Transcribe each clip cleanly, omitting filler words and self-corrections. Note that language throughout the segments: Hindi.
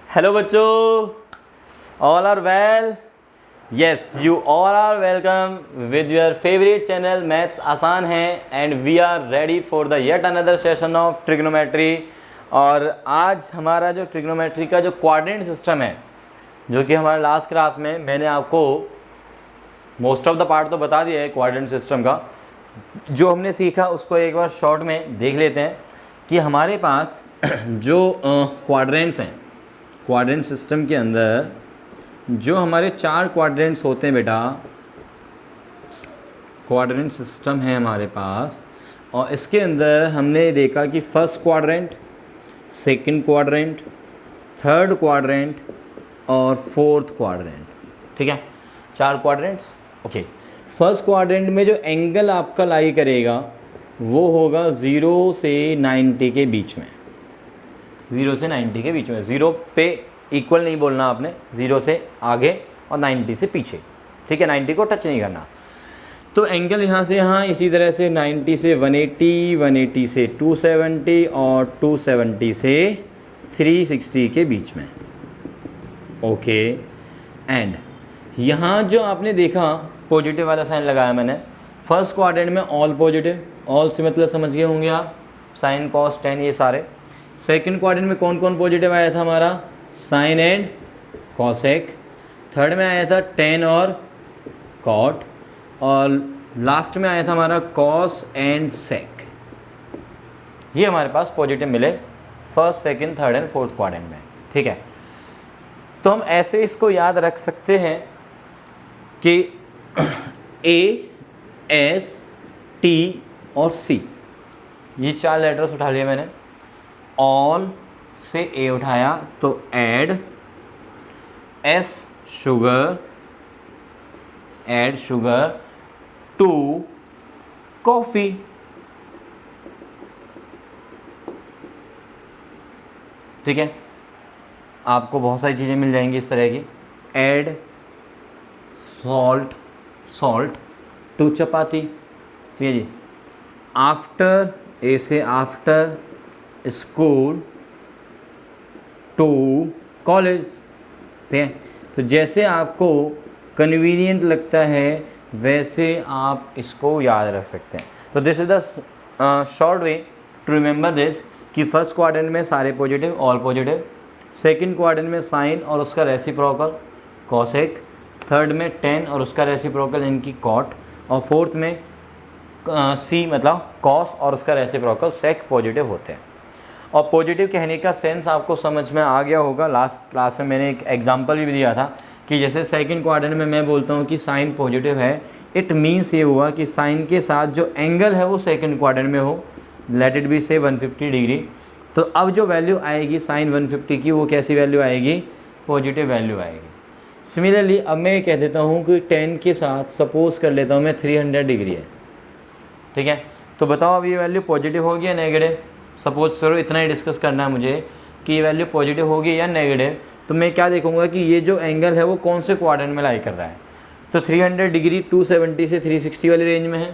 हेलो बच्चों, all are well? Yes, you all are welcome with your favourite channel maths आसान है and we are ready for the yet another session of trigonometry. और आज हमारा जो ट्रिग्नोमेट्री का जो क्वाड्रेंट सिस्टम है, जो कि हमारे लास्ट क्लास में मैंने आपको मोस्ट ऑफ द पार्ट तो बता दिया है क्वाड्रेंट सिस्टम का। जो हमने सीखा उसको एक बार शॉर्ट में देख लेते हैं कि हमारे पास जो क्वाड्रेंट्स हैं, क्वाड्रेंट सिस्टम के अंदर जो हमारे 4 क्वाड्रेंट्स होते हैं बेटा, क्वाड्रेंट सिस्टम है हमारे पास। और इसके अंदर हमने देखा कि first quadrant, second quadrant, third quadrant और फोर्थ क्वाड्रेंट। ठीक है, 4 क्वाड्रेंट्स। ओके, फर्स्ट क्वाड्रेंट में जो एंगल आपका लाई करेगा वो होगा 0 से 90 के बीच में। 0 से 90 के बीच में, 0 पे इक्वल नहीं बोलना आपने, 0 से आगे और 90 से पीछे। ठीक है, 90 को टच नहीं करना। तो एंगल यहाँ से यहाँ, इसी तरह से 90 से 180, 180 से 270 और 270 से 360 के बीच में। ओके, एंड यहाँ जो आपने देखा पॉजिटिव वाला साइन लगाया मैंने, फर्स्ट क्वाड्रेंट में ऑल पॉजिटिव, ऑल से मतलब समझ गए होंगे आप, साइन कॉस टेन ये सारे। सेकंड क्वाड्रेंट में कौन कौन पॉजिटिव आया था हमारा, साइन एंड कॉसेक। थर्ड में आया था टेन और कॉट, और लास्ट में आया था हमारा कॉस एंड सेक। ये हमारे पास पॉजिटिव मिले first, second, third and fourth quadrant में। ठीक है, तो हम ऐसे इसको याद रख सकते हैं कि ए, एस, टी और सी, ये 4 लेटर्स उठा लिए मैंने। ऑल से ए उठाया तो add, S sugar, add sugar, to coffee. ठीक है, आपको बहुत सारी चीज़ें मिल जाएंगी इस तरह की। ऐड सॉल्ट, सॉल्ट टू चपाती। ठीक है जी। आफ्टर, ए से आफ्टर स्कूल, टू कॉलेज। ठीक है, तो जैसे आपको कन्वीनियंट लगता है वैसे आप इसको याद रख सकते हैं। तो this is the short way to remember this कि फर्स्ट क्वाड्रेंट में सारे positive, all positive. Second quadrant में साइन और उसका रेसिप्रोकल कॉसेक। थर्ड में टेन और उसका रेसिप्रोकल इनकी कॉट। और फोर्थ में सी मतलब कॉस और उसका रेसिप्रोकल सेक पॉजिटिव होते हैं। और पॉजिटिव कहने का सेंस आपको समझ में आ गया होगा। लास्ट क्लास में मैंने एक एग्जांपल भी दिया था कि जैसे सेकंड क्वाड्रेंट में मैं बोलता हूँ कि साइन पॉजिटिव है, इट मीन्स ये हुआ कि साइन के साथ जो एंगल है वो सेकंड क्वाड्रेंट में हो, लेट इट बी से 150 डिग्री। तो अब जो वैल्यू आएगी साइन 150 की, वो कैसी वैल्यू आएगी, पॉजिटिव वैल्यू आएगी। सिमिलरली अब मैं ये कह देता हूँ कि 10 के साथ सपोज कर लेता हूँ मैं 300 डिग्री है। ठीक है, तो बताओ अब ये वैल्यू पॉजिटिव होगी या नेगेटिव। सपोज करो इतना ही डिस्कस करना है मुझे कि ये वैल्यू पॉजिटिव होगी या नेगेटिव। तो मैं क्या देखूंगा कि ये जो एंगल है वो कौन से क्वाड्रेंट में लाई कर रहा है। तो 300 डिग्री 270 से 360 वाली रेंज में है,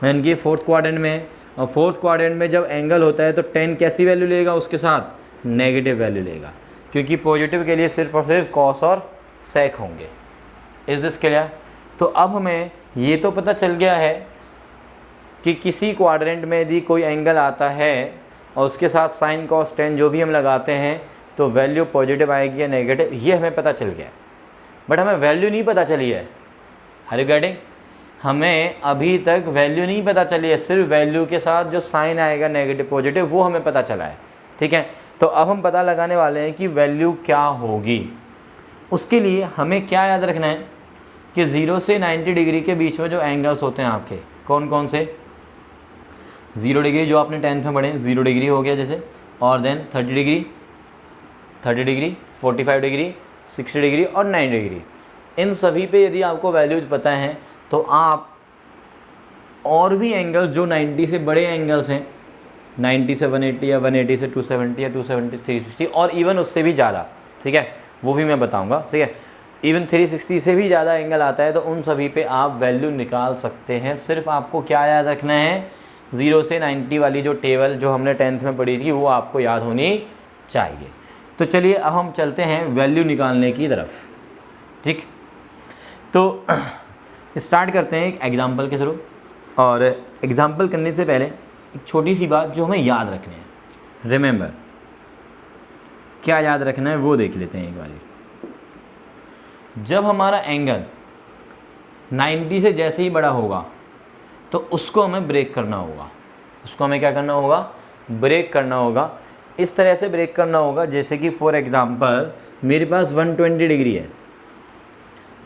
यानी कि फोर्थ क्वाड्रेंट में है। और फोर्थ क्वाड्रेंट में जब एंगल होता है तो 10 कैसी वैल्यू लेगा, उसके साथ नेगेटिव वैल्यू लेगा, क्योंकि पॉजिटिव के लिए सिर्फ और सिर्फ कॉस और सेक होंगे। Is this clear? तो अब हमें ये तो पता चल गया है कि किसी क्वाड्रेंट में यदि कोई एंगल आता है और उसके साथ साइन कॉस टेन जो भी हम लगाते हैं तो वैल्यू पॉजिटिव आएगी या नेगेटिव, ये हमें पता चल गया। बट हमें वैल्यू नहीं पता चली है। Are you getting? हमें अभी तक वैल्यू नहीं पता चली है, सिर्फ वैल्यू के साथ जो साइन आएगा नेगेटिव पॉजिटिव वो हमें पता चला है। ठीक है, तो अब हम पता लगाने वाले हैं कि वैल्यू क्या होगी। उसके लिए हमें क्या याद रखना है कि 0 से 90 डिग्री के बीच में जो एंगल्स होते हैं आपके, कौन कौन से, 0 डिग्री जो आपने 10th में पढ़े, 0 डिग्री हो गया जैसे, और देन 30 डिग्री, 45 डिग्री, 60 डिग्री और 90 डिग्री। इन सभी पे यदि आपको वैल्यूज पता हैं तो आप और भी एंगल्स जो 90 से बड़े एंगल्स हैं, 90 से 180 या 180 से 270 या 270 से 360 और इवन उससे भी ज़्यादा, ठीक है, वो भी मैं बताऊंगा। ठीक है, इवन 360 से भी ज़्यादा एंगल आता है तो उन सभी पे आप वैल्यू निकाल सकते हैं। सिर्फ आपको क्या याद रखना है, 0 से 90 वाली जो टेबल जो हमने 10th में पढ़ी थी वो आपको याद होनी चाहिए। तो चलिए अब हम चलते हैं वैल्यू निकालने की तरफ। ठीक, तो स्टार्ट करते हैं एक एग्जांपल के थ्रू। और एग्जांपल करने से पहले एक छोटी सी बात जो हमें याद रखनी है, रिमेंबर, क्या याद रखना है वो देख लेते हैं एक बार। जब हमारा एंगल 90 से जैसे ही बड़ा होगा तो उसको हमें ब्रेक करना होगा। उसको हमें क्या करना होगा? ब्रेक करना होगा। इस तरह से ब्रेक करना होगा जैसे कि फॉर एग्जांपल मेरे पास 120 डिग्री है,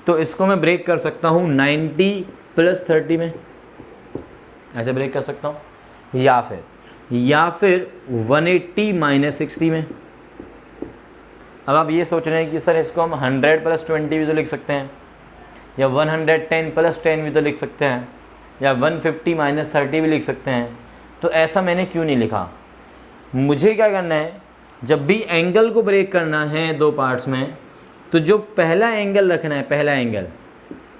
तो इसको मैं ब्रेक कर सकता हूँ 90 + 30 में, ऐसे ब्रेक कर सकता हूँ। या फिर 180 - 60 में। अब आप ये सोच रहे हैं कि सर इसको हम 100 + 20 भी तो लिख सकते हैं, या 110 + 10 भी तो लिख सकते हैं, या 150 - 30 भी लिख सकते हैं। तो ऐसा मैंने क्यों नहीं लिखा? मुझे क्या करना है, जब भी एंगल को ब्रेक करना है दो पार्ट्स में, तो जो पहला एंगल रखना है, पहला एंगल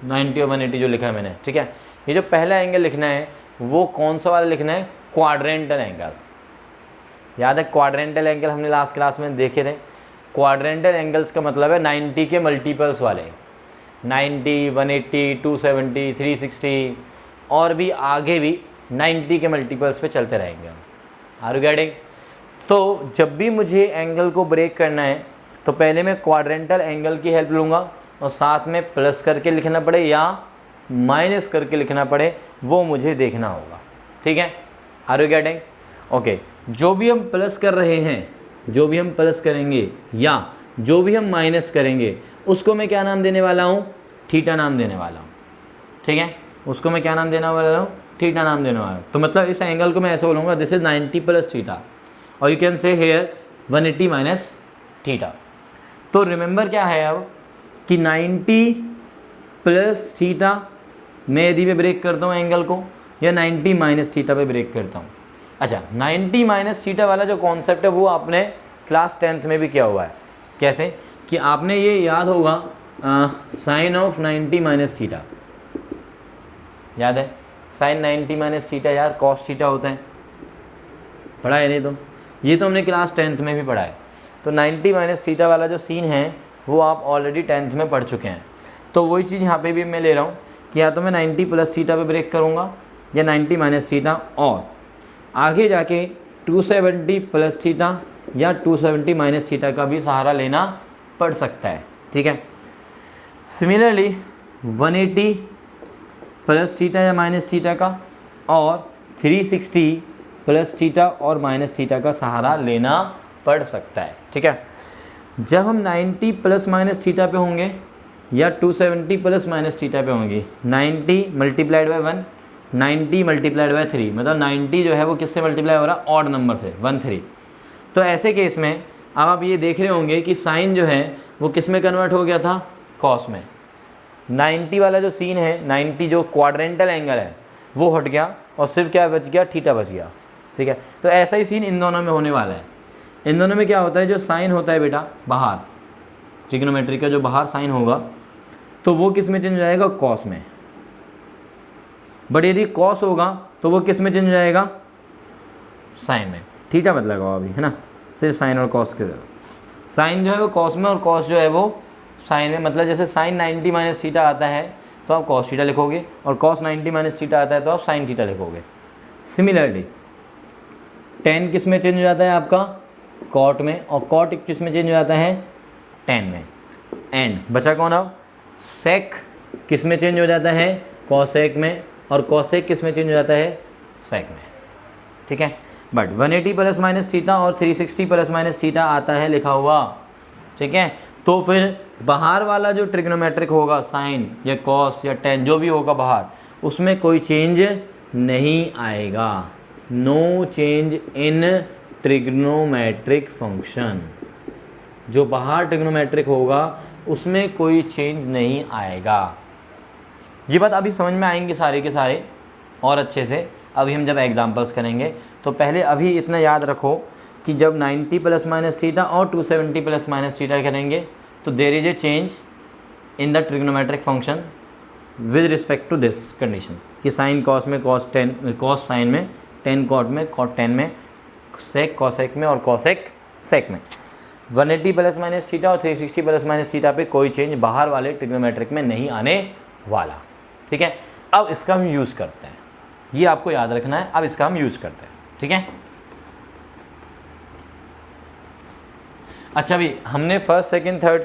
90 और 180 जो लिखा है मैंने, ठीक है, ये जो पहला एंगल लिखना है वो कौन सा वाला लिखना है? Quadrantal angle. याद है क्वाड्रेंटल एंगल हमने लास्ट क्लास में देखे थे। क्वाड्रेंटल एंगल्स का मतलब है 90 के मल्टीपल्स वाले, 90, 180, 270, 360 और भी आगे भी 90 के मल्टीपल्स पे चलते रहेंगे हम। Are you getting? तो जब भी मुझे एंगल को ब्रेक करना है तो पहले मैं क्वाड्रेंटल एंगल की हेल्प लूँगा, और साथ में प्लस करके लिखना पड़े या माइनस करके लिखना पड़े वो मुझे देखना होगा। ठीक है, आर यू गेटिंग? ओके, जो भी हम प्लस कर रहे हैं, जो भी हम प्लस करेंगे या जो भी हम माइनस करेंगे, उसको मैं क्या नाम देने वाला हूँ? थीटा नाम देने वाला हूँ। ठीक है, उसको मैं क्या नाम देने वाला हूँ? थीटा नाम देने वाला हूँ। तो मतलब इस एंगल को मैं ऐसे बोलूँगा, दिस इज 90 + थीटा, और you can say here 180 - theta. तो रिमेंबर क्या है अब कि 90 + थीटा मैं यदि मैं ब्रेक करता हूँ एंगल को, या 90 - थीटा पे ब्रेक करता हूँ। अच्छा, 90 - थीटा वाला जो कॉन्सेप्ट है वो आपने क्लास 10th में भी किया हुआ है। कैसे कि आपने ये याद होगा, साइन ऑफ 90 - थीटा याद है? साइन 90 - थीटा यार कॉस थीटा होता है, पढ़ा है नहीं? तो ये तो हमने क्लास 10th में भी पढ़ा है। तो 90 - थीटा वाला जो सीन है वो आप ऑलरेडी 10th में पढ़ चुके हैं। तो वही चीज़ यहाँ पे भी मैं ले रहा हूँ कि या तो मैं 90 + थीटा पे ब्रेक करूँगा या 90 - थीटा, और आगे जाके 270 + थीटा या 270 - थीटा का भी सहारा लेना पड़ सकता है। ठीक है, सिमिलरली 180 + थीटा या माइनस थीटा का, और 360 + थीटा और माइनस थीटा का सहारा लेना पड़ सकता है। ठीक है, जब हम 90 ± थीटा पे होंगे या 270 ± थीटा पे होंगे, 90 × 1, 90 × 3, मतलब 90 जो है वो किससे मल्टीप्लाई हो रहा है? ऑड नंबर से, 13। तो ऐसे केस में अब आप ये देख रहे होंगे कि साइन जो है वो किस में कन्वर्ट हो गया था? कॉस में। 90 वाला जो सीन है, 90 जो क्वाड्रेंटल एंगल है वो हट गया, और सिर्फ क्या बच गया? थीटा बच गया। ठीक है, तो ऐसा ही सीन इन दोनों में होने वाला है। इन दोनों में क्या होता है, जो साइन होता है बेटा बाहर, ट्रिग्नोमेट्री का जो बाहर साइन होगा, तो वो किस में चेंज हो जाएगा? कॉस में। बट यदि कॉस होगा तो वो किस में चेंज हो जाएगा? साइन में। थीटा मत लगाओ अभी, है ना, सिर्फ साइन और कॉस के जगह। साइन जो है वो कॉस में और कॉस जो है वो साइन में। मतलब जैसे साइन 90 - थीटा आता है तो आप कॉस थीटा लिखोगे, और कॉस 90 - थीटा आता है तो आप साइन थीटा लिखोगे। सिमिलरली tan किस में चेंज हो जाता है आपका? कॉट में, और कॉट किस में चेंज हो जाता है? tan में। एंड बचा कौन? अब सेक किस में चेंज हो जाता है? कॉसेक में, और कॉसेक किस में चेंज हो जाता है? सेक में। ठीक है, बट 180 ± थीटा और 360 ± थीटा आता है लिखा हुआ। ठीक है, तो फिर बाहर वाला जो ट्रिग्नोमेट्रिक होगा, साइन या कॉस या tan जो भी होगा बाहर, उसमें कोई चेंज नहीं आएगा। No change in trigonometric function. जो बाहर ट्रिग्नोमेट्रिक होगा उसमें कोई चेंज नहीं आएगा। ये बात अभी समझ में आएंगे सारे के सारे और अच्छे से, अभी हम जब एग्जांपल्स करेंगे। तो पहले अभी इतना याद रखो कि जब 90 ± थीटा और 270 ± थीटा करेंगे तो there is a change in the trigonometric function with respect to this condition कि साइन कॉस में कॉस 10, कॉस साइन में, tan कॉट में, कॉट 10 में, सेक कॉसेक में और कॉसेक सेक में। 180 प्लस माइनस थीटा और 360 प्लस माइनस थीटा पे कोई चेंज बाहर वाले ट्रिग्नोमेट्रिक में नहीं आने वाला। ठीक है, अब इसका हम यूज़ करते हैं, ये आपको याद रखना है। अब इसका हम यूज़ करते हैं। ठीक है, अच्छा भी हमने first second third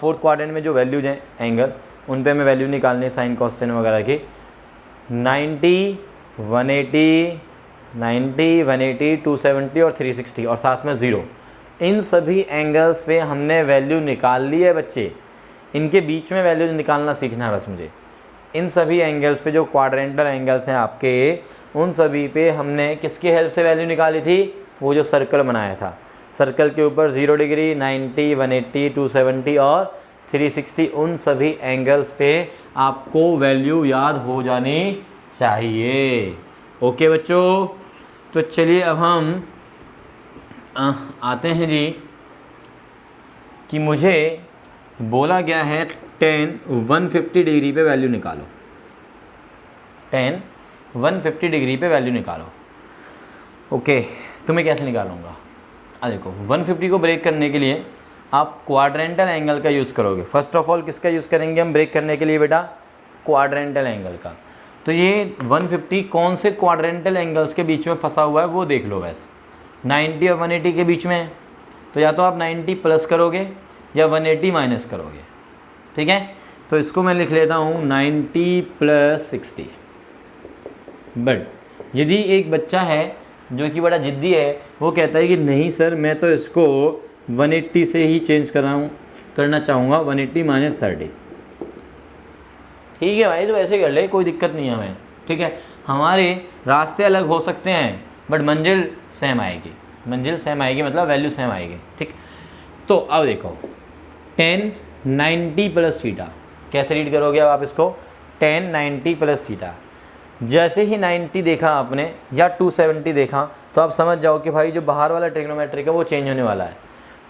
fourth quadrant में जो वैल्यूज हैं एंगल, उन पे हमें वैल्यू निकालनी है साइन कॉस टेन वगैरह की। 90, 180, 270 और 360 और साथ में 0, इन सभी एंगल्स पे हमने वैल्यू निकाल ली है बच्चे। इनके बीच में वैल्यू निकालना सीखना है बस मुझे। इन सभी एंगल्स पे जो क्वाड्रेंटल एंगल्स हैं आपके, उन सभी पे हमने किसकी हेल्प से वैल्यू निकाली थी? वो जो सर्कल बनाया था, सर्कल के ऊपर 0 डिग्री, 90, 180, 270 और 360, उन सभी एंगल्स पे आपको वैल्यू याद हो जानी चाहिए। ओके बच्चों, तो चलिए अब हम आते हैं जी कि मुझे बोला गया है tan 150 डिग्री पे वैल्यू निकालो। tan 150 डिग्री पे वैल्यू निकालो। ओके, तो मैं कैसे निकालूंगा? देखो 150 को ब्रेक करने के लिए आप क्वाड्रेंटल एंगल का यूज़ करोगे। फर्स्ट ऑफ ऑल किसका यूज़ करेंगे हम ब्रेक करने के लिए बेटा? क्वाड्रेंटल एंगल का। तो ये 150 कौन से क्वाड्रेंटल एंगल्स के बीच में फंसा हुआ है वो देख लो। बस 90 और 180 के बीच में है, तो या तो आप 90 प्लस करोगे या 180 माइनस करोगे। ठीक है, तो इसको मैं लिख लेता हूँ 90 प्लस 60। बट यदि एक बच्चा है जो कि बड़ा ज़िद्दी है, वो कहता है कि नहीं सर मैं तो इसको 180 से ही चेंज करना चाहूँगा, 180 माइनस 30। ठीक है भाई, तो ऐसे कर ले, कोई दिक्कत नहीं है हमें। ठीक है, हमारे रास्ते अलग हो सकते हैं बट मंजिल सेम आएगी। मंजिल सेम आएगी मतलब वैल्यू सेम आएगी। ठीक, तो अब देखो tan 90 प्लस थीटा कैसे रीड करोगे अब आप इसको? tan 90 plus theta. जैसे ही 90 देखा आपने या 270 देखा तो आप समझ जाओ कि भाई जो बाहर वाला ट्रिग्नोमेट्रिक है वो चेंज होने वाला है।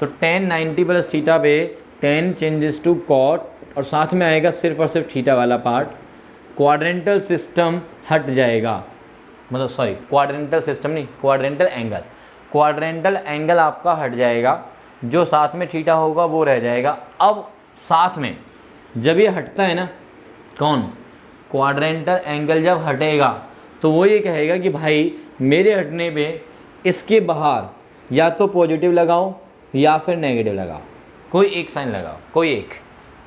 तो tan 90 प्लस थीटा पे tan चेंजेस टू कॉट और साथ में आएगा सिर्फ और सिर्फ थीटा वाला पार्ट। क्वाड्रेंटल सिस्टम हट जाएगा, मतलब सॉरी क्वाड्रेंटल सिस्टम नहीं, क्वाड्रेंटल एंगल। क्वाड्रेंटल एंगल आपका हट जाएगा, जो साथ में थीटा होगा वो रह जाएगा। अब साथ में जब ये हटता है ना, कौन? क्वाड्रेंटल एंगल जब हटेगा तो वो ये कहेगा कि भाई मेरे हटने पे इसके बाहर या तो पॉजिटिव लगाओ या फिर नेगेटिव लगाओ, कोई एक साइन लगाओ, कोई एक।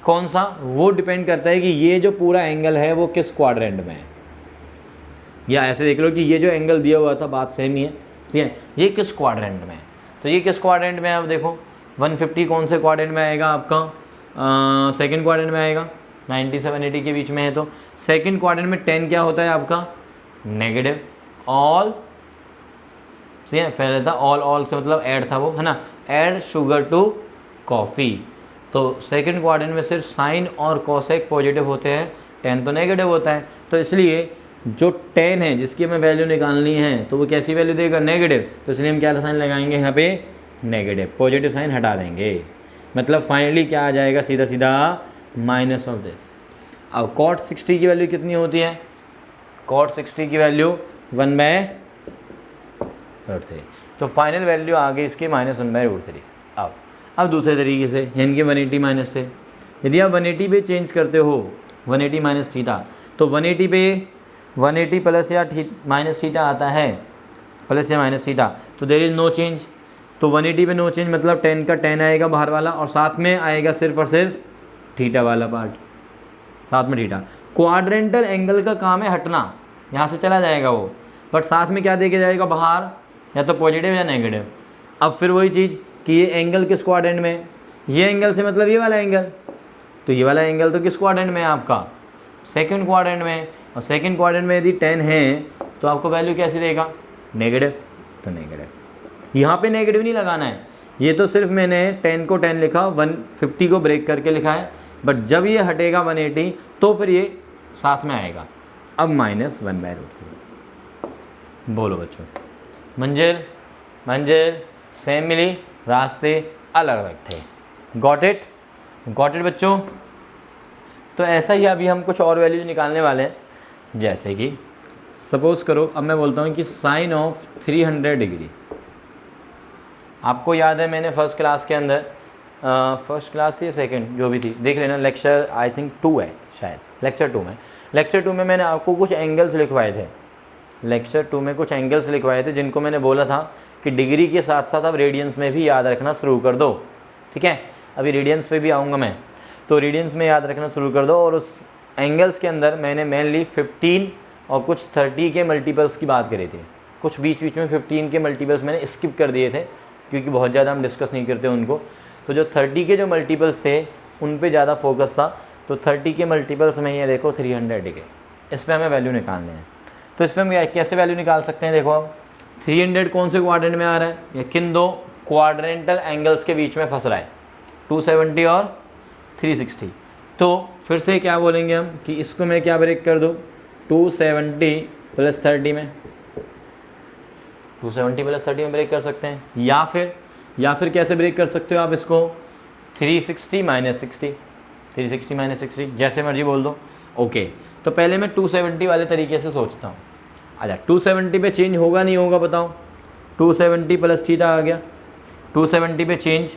कौन सा? वो डिपेंड करता है कि ये जो पूरा एंगल है वो किस क्वाड्रेंट में है। या ऐसे देख लो कि ये जो एंगल दिया हुआ था, बात सेम ही है। ठीक है, ये किस क्वाड्रेंट में है? तो ये किस क्वाड्रेंट में है? अब देखो 150 कौन से क्वाड्रेंट में आएगा आपका? सेकंड क्वाड्रेंट में आएगा। 90 से 180 के बीच में है, तो सेकंड क्वाड्रेंट में 10 क्या होता है आपका? नेगेटिव। ऑल से पहले था ऑल से मतलब ऐड था वो, है ना? Add sugar to coffee. तो सेकंड क्वाड्रेंट में सिर्फ साइन और कोसेक पॉजिटिव होते हैं, 10 तो नेगेटिव होता है। तो इसलिए जो 10 है जिसकी हमें वैल्यू निकालनी है तो वो कैसी वैल्यू देगा? नेगेटिव। तो इसलिए हम क्या साइन लगाएंगे यहाँ पे? नेगेटिव। पॉजिटिव साइन हटा देंगे, मतलब फाइनली क्या आ जाएगा? सीधा सीधा माइनस ऑफ दिस। अब cot 60 की वैल्यू कितनी होती है? cot 60 की वैल्यू 1/√3। तो फाइनल वैल्यू आ गई इसकी -1/√3। अब दूसरे तरीके से यानी कि 180 माइनस से, यदि आप 180 पे चेंज करते हो 180 माइनस थीटा, तो 180 पे 180 प्लस या माइनस थीटा आता है, प्लस या माइनस थीटा, तो देयर इज़ नो चेंज। तो 180 पे नो चेंज मतलब 10 का 10 आएगा बाहर वाला और साथ में आएगा सिर्फ और सिर्फ थीटा वाला पार्ट, साथ में थीटा। क्वाड्रेंटल एंगल का काम है हटना, यहाँ से चला जाएगा वो, बट साथ में क्या देके जाएगा बाहर? या तो पॉजिटिव या नेगेटिव। अब फिर वही चीज़ कि ये एंगल किस क्वाड्रेंट में है? ये एंगल से मतलब ये वाला एंगल, तो ये वाला एंगल तो किस क्वाड्रेंट में है आपका? सेकंड क्वाड्रेंट में। और सेकंड क्वाड्रेंट में यदि 10 है तो आपको वैल्यू कैसी देगा? नेगेटिव। तो नेगेटिव, यहाँ पे नेगेटिव नहीं लगाना है, ये तो सिर्फ मैंने 10 को 10 लिखा, 150 को ब्रेक करके लिखा है, बट जब ये हटेगा 180 तो फिर ये साथ में आएगा। अब -1/√3। बोलो बच्चों, मंजिल सेम मिली, रास्ते अलग अलग थे। गॉट इट बच्चों? तो ऐसा ही अभी हम कुछ और वैल्यू निकालने वाले हैं, जैसे कि सपोज़ करो अब मैं बोलता हूँ कि साइन ऑफ 300 डिग्री, आपको याद है मैंने फर्स्ट क्लास के अंदर फर्स्ट क्लास थी या सेकंड जो भी थी, देख लेना, लेक्चर आई थिंक 2 है शायद, लेक्चर 2 में मैंने आपको कुछ एंगल्स लिखवाए थे। लेक्चर 2 में कुछ एंगल्स लिखवाए थे जिनको मैंने बोला था कि डिग्री के साथ साथ अब रेडियंस में भी याद रखना शुरू कर दो। ठीक है, अभी रेडियंस पे भी आऊँगा मैं, तो रेडियंस में याद रखना शुरू कर दो। और उस एंगल्स के अंदर मैंने मेनली 15 और कुछ 30 के मल्टीपल्स की बात करी थी। कुछ बीच बीच में 15 के मल्टीपल्स मैंने स्किप कर दिए थे क्योंकि बहुत ज़्यादा हम डिस्कस नहीं करते उनको। तो जो 30 के जो मल्टीपल्स थे उन पे ज़्यादा फोकस था। तो 30 के मल्टीपल्स में ये देखो 300 के, इस पर हमें वैल्यू निकालने हैं। तो इस पर हम कैसे वैल्यू निकाल सकते हैं, देखो अब 300 कौन से क्वाड्रेंट में आ रहा है, या किन दो क्वाड्रेंटल एंगल्स के बीच में फंस रहा है, 270 और 360। तो फिर से क्या बोलेंगे हम कि इसको मैं क्या ब्रेक कर दूँ, 270 + 30 में, 270 + 30 में ब्रेक कर सकते हैं। या फिर कैसे ब्रेक कर सकते हो आप इसको, 360 - 60, 360 - 60, जैसे मर्जी बोल दो। ओके, तो पहले मैं 270 वाले तरीके से सोचता हूँ। अच्छा, 270 पे चेंज होगा नहीं होगा बताओ, 270 + थीटा आ गया, 270 पे change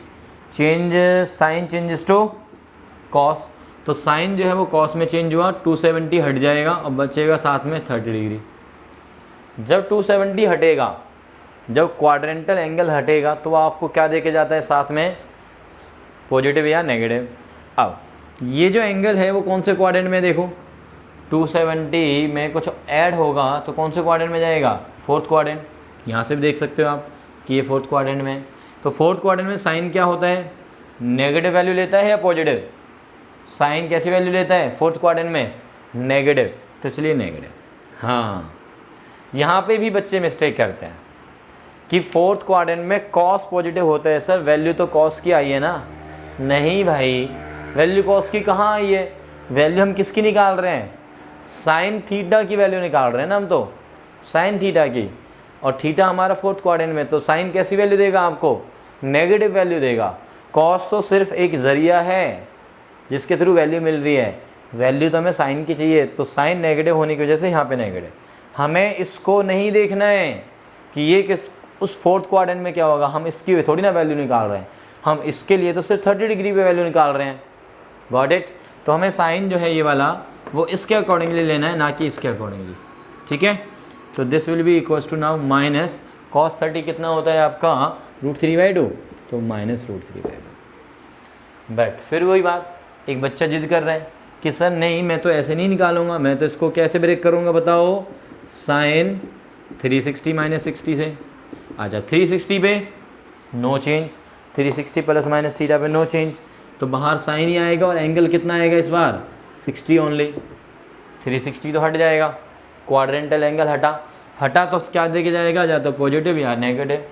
sine changes to cos, तो साइन जो है वो कॉस में चेंज हुआ, 270 हट जाएगा और बचेगा साथ में 30 डिग्री। जब 270 हटेगा, जब क्वाड्रेंटल एंगल हटेगा तो आपको क्या देके जाता है साथ में, पॉजिटिव या नेगेटिव। अब ये जो एंगल है वो कौन से क्वाड्रेंट में, देखो 270 में कुछ ऐड होगा तो कौन से क्वाड्रेंट में जाएगा, 4th क्वाड्रेंट। यहाँ से भी देख सकते हो आप कि ये 4th क्वाड्रेंट में। तो 4th क्वाड्रेंट में साइन क्या होता है, नेगेटिव वैल्यू लेता है या पॉजिटिव, साइन कैसी वैल्यू लेता है 4th क्वाड्रेंट में, नेगेटिव, तो इसलिए नेगेटिव। हाँ, यहाँ पे भी बच्चे मिस्टेक करते हैं कि 4th क्वाड्रेंट में कॉस पॉजिटिव होता है। सर वैल्यू तो कॉस की आई है ना, नहीं भाई, वैल्यू कॉस की कहाँ आई है, वैल्यू हम किसकी निकाल रहे हैं, साइन थीटा की वैल्यू निकाल रहे हैं ना हम, तो साइन थीटा की, और थीटा हमारा 4th क्वाड्रेंट में, तो साइन कैसी वैल्यू देगा आपको, नेगेटिव वैल्यू देगा। कॉस तो सिर्फ एक ज़रिया है जिसके थ्रू वैल्यू मिल रही है, वैल्यू तो हमें साइन की चाहिए, तो साइन नेगेटिव होने की वजह से यहाँ पे नेगेटिव। हमें इसको नहीं देखना है कि ये किस उस 4th क्वाड्रेंट में क्या होगा, हम इसकी थोड़ी ना वैल्यू निकाल रहे हैं, हम इसके लिए तो सिर्फ 30 डिग्री पे वैल्यू निकाल रहे हैं। Got it. तो हमें साइन जो है ये वाला वो इसके अकॉर्डिंगली लेना है, ना कि इसके अकॉर्डिंगली। ठीक है, तो this will be equals to now minus cos 30 कितना होता है आपका, √3/2, तो -√3/2। बट फिर वही बात, एक बच्चा जिद कर रहा है कि सर नहीं मैं तो ऐसे नहीं निकालूंगा, मैं तो इसको कैसे ब्रेक करूंगा बताओ, साइन 360 - 60 से। अच्छा, 360 पे नो चेंज, 360 ± थीटा पे नो चेंज, तो बाहर साइन ही आएगा और एंगल कितना आएगा इस बार, 60 ओनली। 360 तो हट जाएगा, क्वाड्रेंटल एंगल हटा तो क्या देके जाएगा, या तो पॉजिटिव या नेगेटिव।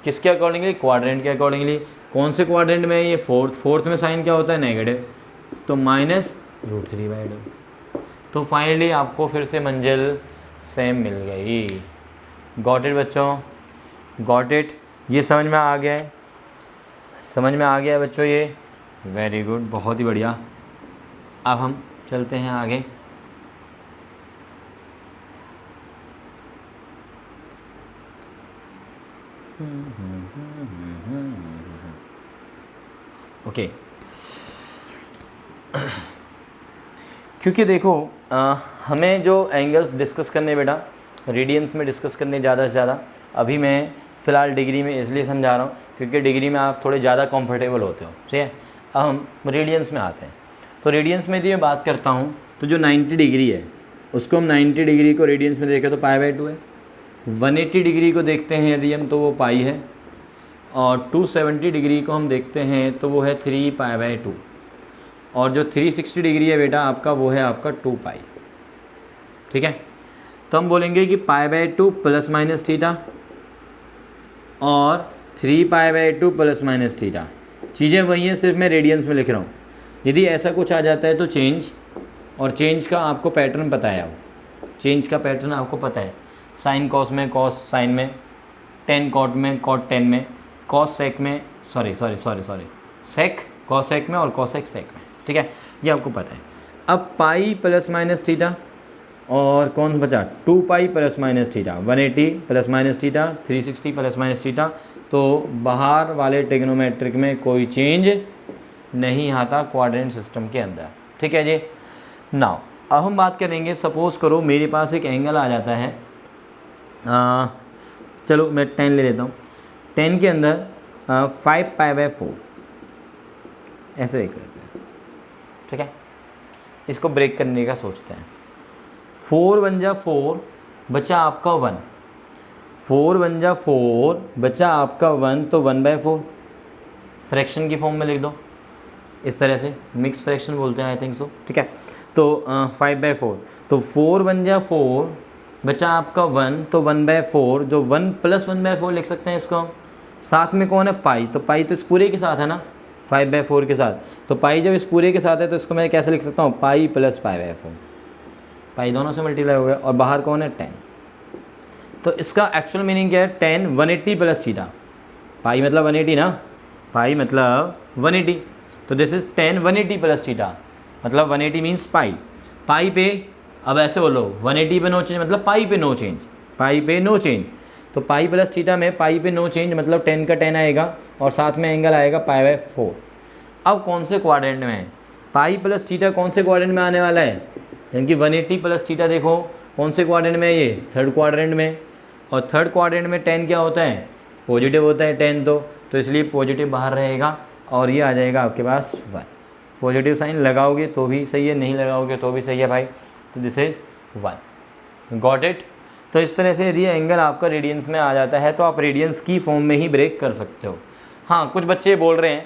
किसके अकॉर्डिंगली, क्वाड्रेंट के अकॉर्डिंगली। कौन से क्वाड्रेंट में, ये 4th में साइन क्या होता है, नेगेटिव, तो -√3/2। तो फाइनली आपको फिर से मंजिल सेम मिल गई। गॉट इट बच्चों, गॉट इट, ये समझ में आ गया है, समझ में आ गया है बच्चों ये, वेरी गुड, बहुत ही बढ़िया। अब हम चलते हैं आगे। ओके, क्योंकि देखो हमें जो एंगल्स डिस्कस करने बेटा रेडियंस में डिस्कस करने ज़्यादा से ज़्यादा, अभी मैं फ़िलहाल डिग्री में इसलिए समझा रहा हूँ क्योंकि डिग्री में आप थोड़े ज़्यादा कंफर्टेबल होते हो, ठीक है। अब हम रेडियंस में आते हैं, तो रेडियंस में यदि मैं बात करता हूँ तो जो 90 डिग्री है उसको हम 90 डिग्री को रेडियंस में देखें तो π/2 है, 180 डिग्री को देखते हैं यदि हम तो वो पाई है, और 270 डिग्री को हम देखते हैं तो वो है 3π/2, और जो 360 डिग्री है बेटा आपका वो है आपका 2π। ठीक है, तो हम बोलेंगे कि π/2 ± थीटा और 3π/2 ± थीटा, चीज़ें वही हैं, सिर्फ मैं रेडियंस में लिख रहा हूँ। यदि ऐसा कुछ आ जाता है तो चेंज, और चेंज का आपको पैटर्न पता है, अब चेंज का पैटर्न आपको पता है, साइन कॉस में, कॉस साइन में, टेन कॉट में, कॉट टेन में, कॉस सेक में, सॉरी सेक कॉस सेक में, और कॉसेक सेक में। ठीक है, ये आपको पता है। अब पाई ± थीटा और कौन बचा 2π ± थीटा, 180 ± थीटा, 360 ± थीटा, तो बाहर वाले ट्रिग्नोमेट्रिक में कोई चेंज नहीं आता क्वाड्रेंट सिस्टम के अंदर। ठीक है जी। नाउ अब हम बात करेंगे, सपोज़ करो मेरे पास एक एंगल आ जाता है, चलो मैं 10 ले लेता हूँ। 10 के अंदर 5π/4 ऐसे एक लेते हैं। ठीक है, इसको ब्रेक करने का सोचते हैं। 4 1 जा 4 बचा आपका 1, 4 1 जा 4 बचा आपका 1, तो 1/4 फ्रैक्शन की फॉर्म में लिख दो, इस तरह से मिक्स फ्रैक्शन बोलते हैं आई थिंक सो। ठीक है, तो 5/4, तो 4 1 जा 4 बचा आपका 1, तो 1/4, जो 1 + 1/4 लिख सकते हैं इसको हम। साथ में कौन है, पाई, तो पाई तो इस पूरे के साथ है ना, 5/4 के साथ, तो पाई जब इस पूरे के साथ है तो इसको मैं कैसे लिख सकता हूँ, पाई + π/4, पाई दोनों से मल्टीप्लाई हो गया, और बाहर कौन है, 10। तो इसका एक्चुअल मीनिंग क्या है, 10 180 + थीटा, पाई मतलब 180 ना, पाई मतलब 180, तो दिस इज 10 180 + थीटा, मतलब 180 मीन्स पाई। पाई पे अब ऐसे बोलो 180 पे नो चेंज, मतलब पाई पे नो चेंज, पाई पे नो चेंज, तो पाई + थीटा में पाई पे नो चेंज मतलब 10 का 10 आएगा, और साथ में एंगल आएगा π/4। अब कौन से क्वाड्रेंट में है, पाई + थीटा कौन से क्वाड्रेंट में आने वाला है, यानी कि 180 + थीटा देखो कौन से क्वाड्रेंट में है, ये थर्ड क्वाड्रेंट में, और थर्ड क्वाड्रेंट में 10 क्या होता है, पॉजिटिव होता है 10, तो इसलिए पॉजिटिव बाहर रहेगा, और ये आ जाएगा आपके पास 1। पॉजिटिव साइन लगाओगे तो भी सही है, नहीं लगाओगे तो भी सही है भाई, तो दिस इज 1। Got it. तो इस तरह से यदि एंगल आपका रेडियंस में आ जाता है तो आप रेडियंस की फॉर्म में ही ब्रेक कर सकते हो। हाँ, कुछ बच्चे बोल रहे हैं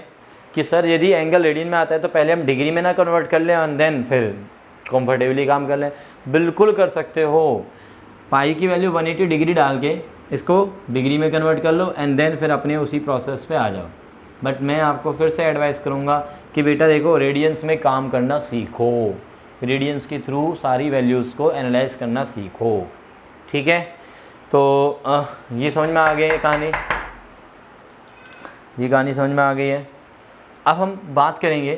कि सर यदि एंगल रेडियन में आता है तो पहले हम डिग्री में ना कन्वर्ट कर लें और देन फिर कंफर्टेबली काम कर लें। बिल्कुल कर सकते हो, पाई की वैल्यू 180 डिग्री डाल के इसको डिग्री में कन्वर्ट कर लो एंड देन फिर अपने उसी प्रोसेस पे आ जाओ। बट मैं आपको फिर से एडवाइस करूँगा कि बेटा देखो, रेडियंस में काम करना सीखो, रेडियंस के थ्रू सारी वैल्यूज़ को एनालाइज करना सीखो। ठीक है, तो ये समझ में आ गई है कहानी, ये कहानी समझ में आ गई है। अब हम बात करेंगे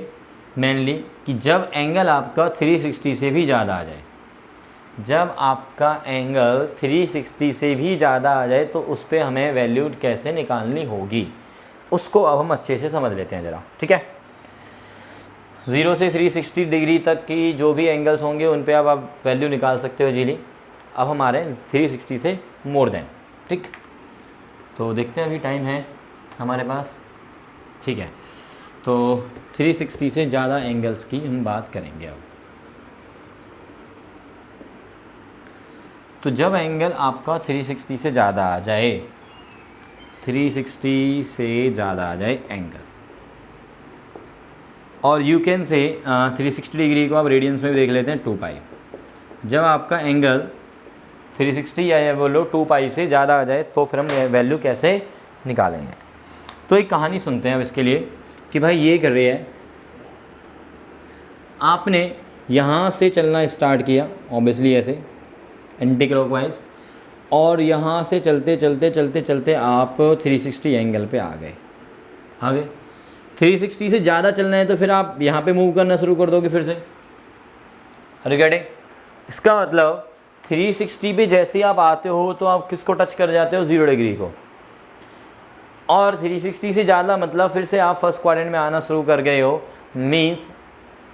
मेनली कि जब एंगल आपका 360 से भी ज़्यादा आ जाए, जब आपका एंगल 360 से भी ज़्यादा आ जाए तो उस पर हमें वैल्यू कैसे निकालनी होगी, उसको अब हम अच्छे से समझ लेते हैं ज़रा। ठीक है, 0 से 360 डिग्री तक की जो भी एंगल्स होंगे उन पे अब आप वैल्यू निकाल सकते हो जीली। अब हमारे 360 से मोर देन। ठीक, तो देखते हैं, अभी टाइम है हमारे पास। ठीक है, तो 360 से ज़्यादा एंगल्स की हम बात करेंगे अब। तो जब एंगल आपका 360 से ज़्यादा आ जाए, 360 से ज़्यादा आ जाए एंगल, और यू कैन से 360 डिग्री को आप रेडियंस में भी देख लेते हैं 2π। जब आपका एंगल 360 या बोलो 2π से ज़्यादा आ जाए तो फिर हम वैल्यू कैसे निकालेंगे। तो एक कहानी सुनते हैं अब इसके लिए कि भाई ये कर रहे हैं, आपने यहाँ से चलना स्टार्ट किया ऑब्वियसली ऐसे एंटी क्लॉकवाइज, और यहाँ से चलते चलते चलते चलते आप 360 एंगल पे आ गए। 360 से ज़्यादा चलना है तो फिर आप यहाँ पे मूव करना शुरू कर दोगे फिर से। अरे गेटिंग, इसका मतलब 360 पे जैसे ही आप आते हो तो आप किसको टच कर जाते हो, 0 डिग्री को, और 360 से ज़्यादा मतलब फिर से आप फर्स्ट क्वाड्रेंट में आना शुरू कर गए हो। मीन्स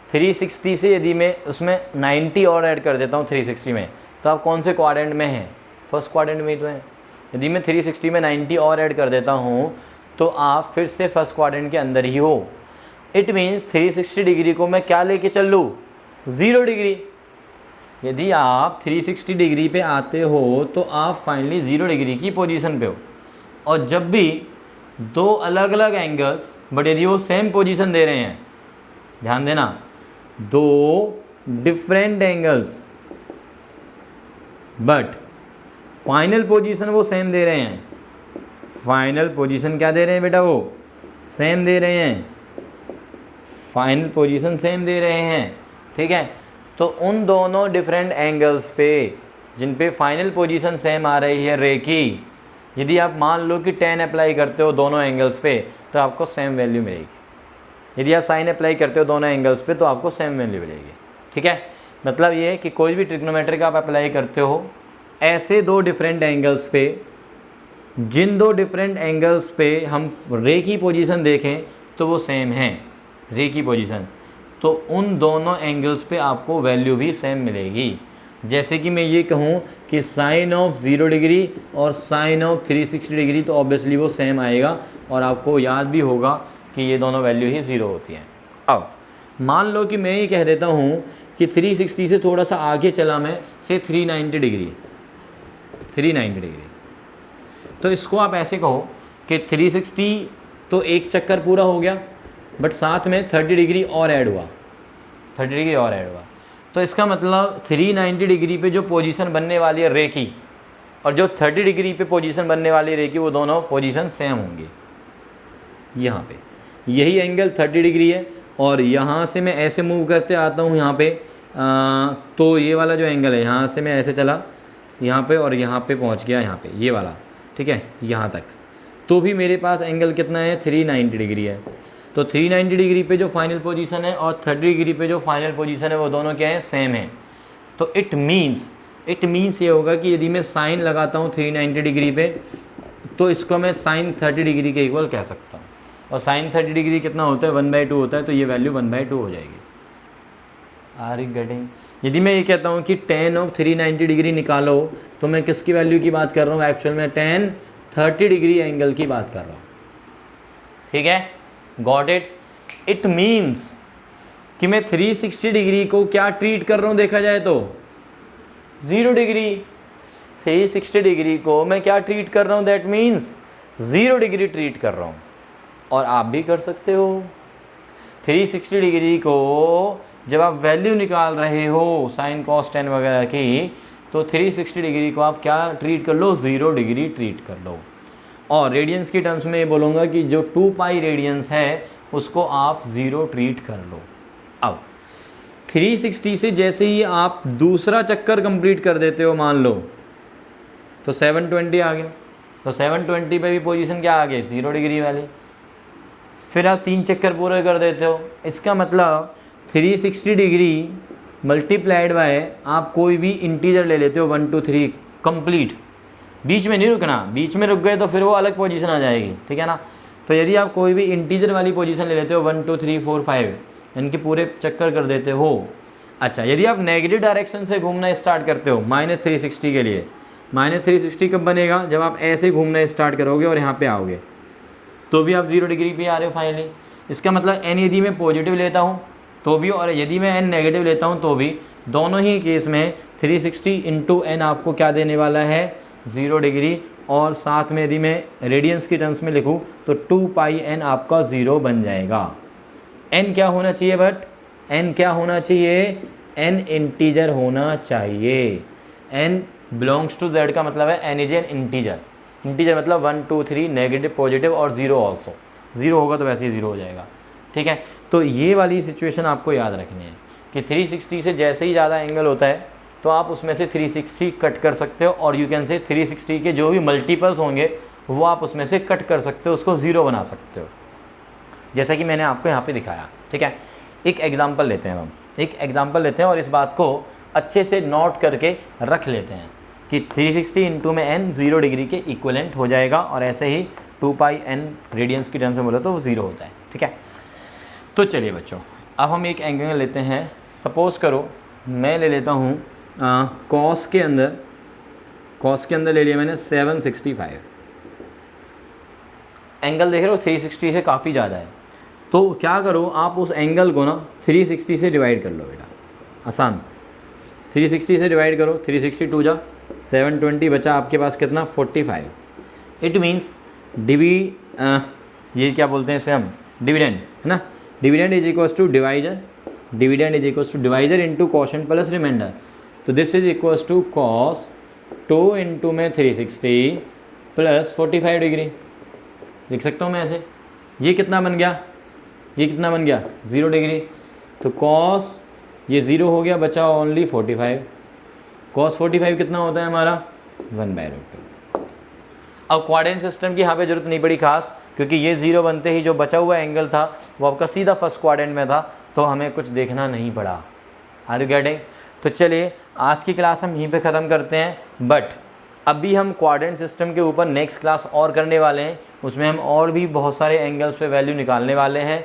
360 से यदि मैं उसमें 90 और ऐड कर देता हूँ 360 में, तो आप कौन से क्वाड्रेंट में हैं, फर्स्ट क्वाड्रेंट में ही तो हैं। यदि मैं 360 में 90 और ऐड कर देता हूँ तो आप फिर से फर्स्ट क्वाड्रेंट के अंदर ही हो। इट मीन्स 360 डिग्री को मैं क्या लेके चल लूँ, 0 डिग्री। यदि आप 360 डिग्री पे आते हो तो आप फाइनली 0 डिग्री की पोजीशन पे हो। और जब भी दो अलग अलग एंगल्स, बट यदि वो सेम पोजीशन दे रहे हैं, ध्यान देना, दो different angles but final position वो सेम दे रहे हैं। फाइनल पोजीशन क्या दे रहे हैं बेटा, वो सेम दे रहे हैं, फाइनल पोजीशन सेम दे रहे हैं। ठीक है, तो उन दोनों डिफरेंट एंगल्स पे जिन पे फाइनल पोजीशन सेम आ रही है रे की, यदि आप मान लो कि tan अप्लाई करते हो दोनों एंगल्स पे तो आपको सेम वैल्यू मिलेगी। यदि आप साइन अप्लाई करते हो दोनों एंगल्स पे तो आपको सेम वैल्यू मिलेगी। ठीक है, मतलब ये है कि कोई भी ट्रिग्नोमेट्रिक आप अप्लाई करते हो, ऐसे दो डिफरेंट एंगल्स पे जिन दो डिफरेंट एंगल्स पे हम रे की पोजीशन देखें तो वो सेम है, रे की पोजीशन, तो उन दोनों एंगल्स पे आपको वैल्यू भी सेम मिलेगी। जैसे कि मैं ये कहूँ कि साइन ऑफ 0 डिग्री और साइन ऑफ 360 डिग्री, तो ऑब्वियसली वो सेम आएगा और आपको याद भी होगा कि ये दोनों वैल्यू ही 0 होती हैं। अब मान लो कि मैं ये कह देता हूँ कि 360 से थोड़ा सा आगे चला मैं, से 390 डिग्री, 390 डिग्री, तो इसको आप ऐसे कहो कि 360 तो एक चक्कर पूरा हो गया, बट साथ में 30 डिग्री और ऐड हुआ, 30 डिग्री और ऐड हुआ, तो इसका मतलब 390 डिग्री पे जो पोजीशन बनने वाली है रे की और जो 30 डिग्री पे पोजीशन बनने वाली है रे की, वो दोनों पोजीशन सेम होंगी। यहाँ पे यही एंगल 30 डिग्री है और यहाँ से मैं ऐसे मूव करते आता हूँ यहाँ पे, तो ये वाला जो एंगल है, यहाँ से मैं ऐसे चला यहाँ पे और यहाँ पे पहुँच गया यहाँ पे, ये वाला, ठीक है, यहाँ तक, तो भी मेरे पास एंगल कितना है, 390 डिग्री है। तो 390 डिग्री पे जो फाइनल पोजीशन है और 30 डिग्री पे जो फाइनल पोजीशन है वो दोनों क्या है, सेम है। तो इट मीन्स ये होगा कि यदि मैं साइन लगाता हूँ 390 डिग्री पे, तो इसको मैं साइन 30 डिग्री के इक्वल कह सकता हूँ, और साइन 30 डिग्री कितना होता है, 1/2 होता है, तो ये वैल्यू 1/2 हो जाएगी। Are you getting? यदि मैं ये कहता हूँ कि tan ऑफ 390 डिग्री निकालो, तो मैं किसकी वैल्यू की बात कर रहा हूँ, एक्चुअल में tan 30 डिग्री एंगल की बात कर रहा हूँ। ठीक है, गॉट इट? इट मीन्स कि मैं 360 डिग्री को क्या ट्रीट कर रहा हूँ, देखा जाए तो 0 डिग्री। 360 डिग्री को मैं क्या ट्रीट कर रहा हूँ, दैट मीन्स 0 डिग्री ट्रीट कर रहा हूँ। और आप भी कर सकते हो। 360 डिग्री को जब आप वैल्यू निकाल रहे हो साइन कॉस टेन वगैरह की, तो 360 डिग्री को आप क्या ट्रीट कर लो, 0 डिग्री ट्रीट कर लो। और रेडियंस की टर्म्स में ये बोलूँगा कि जो 2 पाई रेडियंस है उसको आप 0 ट्रीट कर लो। अब 360 से जैसे ही आप दूसरा चक्कर कंप्लीट कर देते हो, मान लो तो 720 आ गया, तो 720 पे भी पोजीशन क्या आ गई, 0 डिग्री वाली। फिर आप 3 चक्कर पूरे कर देते हो, इसका मतलब 360 डिग्री मल्टीप्लाइड बाय आप कोई भी इंटीजर ले लेते हो 1 2 3 कंप्लीट, बीच में नहीं रुकना, बीच में रुक गए तो फिर वो अलग पोजीशन आ जाएगी, ठीक है ना। तो यदि आप कोई भी इंटीजर वाली पोजीशन ले लेते हो 1 2 3 4 5, इनके पूरे चक्कर कर देते हो। अच्छा, यदि आप नेगेटिव डायरेक्शन से घूमना स्टार्ट करते हो -360 के लिए, -360 कब बनेगा, जब आप ऐसे घूमना स्टार्ट करोगे और यहाँ पे आओगे, तो भी आप 0 डिग्री पे आ रहे हो फाइनली। इसका मतलब n यदि मैं पॉजिटिव लेता हूँ तो भी, और यदि मैं n नेगेटिव लेता हूँ तो भी, दोनों ही केस में 360 इंटू n आपको क्या देने वाला है, 0 डिग्री। और साथ में यदि मैं रेडियंस की टर्म्स में लिखूँ तो 2 पाई n आपका 0 बन जाएगा। n क्या होना चाहिए, बट n क्या होना चाहिए, n इंटीजर होना चाहिए। n बिलोंग्स टू z का मतलब है n is an integer. Integer मतलब 1 2 3 नेगेटिव पॉजिटिव और 0 ऑल्सो। 0 होगा तो वैसे ही 0 हो जाएगा, ठीक है। तो ये वाली सिचुएशन आपको याद रखनी है कि 360 से जैसे ही ज़्यादा एंगल होता है तो आप उसमें से 360 कट कर सकते हो, और यू कैन से 360 के जो भी मल्टीपल्स होंगे वो आप उसमें से कट कर सकते हो, उसको 0 बना सकते हो, जैसा कि मैंने आपको यहाँ पे दिखाया, ठीक है। एक एग्जांपल लेते हैं, हम एक एग्जांपल लेते हैं और इस बात को अच्छे से नोट करके रख लेते हैं कि 360 इंटू में n 0 डिग्री के इक्वलेंट हो जाएगा, और ऐसे ही 2 पाई n रेडियंस की टर्म से बोला तो वो 0 होता है, ठीक है। तो चलिए बच्चों, अब हम एक एंगल लेते हैं। सपोज़ करो मैं ले लेता हूँ कॉस के अंदर ले लिया मैंने 765। एंगल देख रहे हो 360 से काफ़ी ज़्यादा है, तो क्या करो आप उस एंगल को ना 360 से डिवाइड कर लो बेटा, आसान। 360 से डिवाइड करो, 360 2 जा 720 बचा आपके पास कितना, 45। इट मीन्स ये क्या बोलते हैं इसे हम, डिविडेंड, है ना। Dividend is equals to divisor, dividend is equals to divisor into quotient plus remainder. तो this is equals to cos 2 into में 360 प्लस 45 डिग्री लिख सकता हूँ मैं ऐसे। ये कितना बन गया, ये कितना बन गया, 0 डिग्री। तो कॉस ये 0 हो गया, बचा ओनली 45। कॉस 45 कितना होता है हमारा, 1/√2। अब क्वाड्रेंट सिस्टम की यहाँ पे जरूरत नहीं पड़ी खास, क्योंकि ये 0 बनते ही जो बचा हुआ एंगल था वो आपका सीधा फर्स्ट क्वाड्रेंट में था, तो हमें कुछ देखना नहीं पड़ा। Are you getting? तो चलिए आज की क्लास हम यहीं पे ख़त्म करते हैं, बट अभी हम क्वाड्रेंट सिस्टम के ऊपर नेक्स्ट क्लास और करने वाले हैं, उसमें हम और भी बहुत सारे एंगल्स पे वैल्यू निकालने वाले हैं।